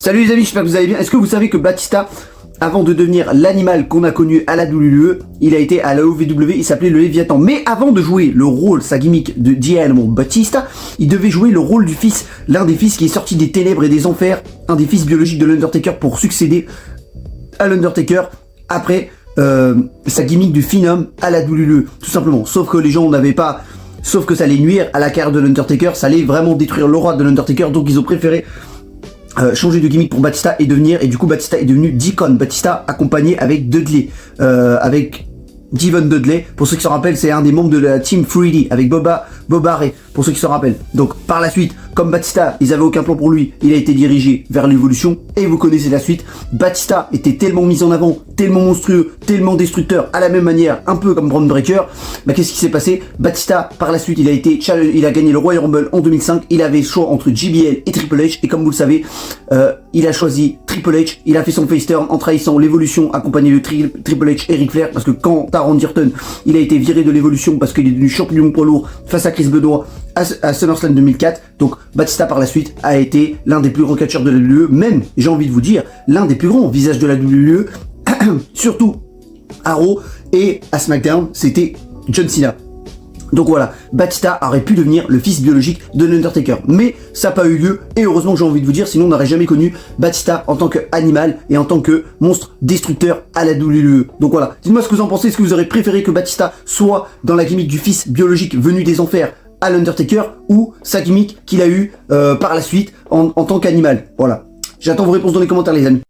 Salut les amis, j'espère que vous allez bien. Est-ce que vous savez que Batista, avant de devenir l'animal qu'on a connu à la WWE, il a été à la OVW, il s'appelait le Léviathan. Mais avant de jouer le rôle, sa gimmick de The Animal Batista, il devait jouer le rôle du fils, l'un des fils qui est sorti des ténèbres et des enfers, un des fils biologiques de l'Undertaker pour succéder à l'Undertaker après sa gimmick du Phenom à la WWE, tout simplement. Sauf que les gens n'avaient pas... Sauf que ça allait nuire à la carrière de l'Undertaker, ça allait vraiment détruire l'aura de l'Undertaker, donc ils ont préféré changer de gimmick pour Batista et du coup Batista est devenu Deacon Batista accompagné avec Dudley, avec Devon Dudley. Pour ceux qui s'en rappellent, c'est un des membres de la Team 3D avec Boba Ray, pour ceux qui s'en rappellent. Donc par la suite, comme Batista, ils avaient aucun plan pour lui, il a été dirigé vers l'évolution et vous connaissez la suite. Batista était tellement mis en avant, tellement monstrueux, tellement destructeur, à la même manière, un peu comme Bron Breakker. Bah qu'est-ce qui s'est passé? Batista, par la suite, il a gagné le Royal Rumble en 2005. Il avait le choix entre JBL et Triple H et comme vous le savez, il a choisi Triple H. Il a fait son face turn en trahissant l'évolution accompagné de Triple H et Ric Flair, parce que quand Randy Orton, il a été viré de l'évolution parce qu'il est devenu champion poids lourd face à Chris Benoit à SummerSlam 2004. Donc Batista par la suite a été l'un des plus grands catcheurs de la WWE, même j'ai envie de vous dire l'un des plus grands visages de la WWE, surtout à Raw et à SmackDown, c'était John Cena. Donc voilà, Batista aurait pu devenir le fils biologique de l'Undertaker, mais ça n'a pas eu lieu, et heureusement j'ai envie de vous dire, sinon on n'aurait jamais connu Batista en tant qu'animal et en tant que monstre destructeur à la WWE. Donc voilà, dites-moi ce que vous en pensez, est-ce que vous aurez préféré que Batista soit dans la gimmick du fils biologique venu des enfers à l'Undertaker, ou sa gimmick qu'il a eu par la suite en tant qu'animal. Voilà, j'attends vos réponses dans les commentaires les amis.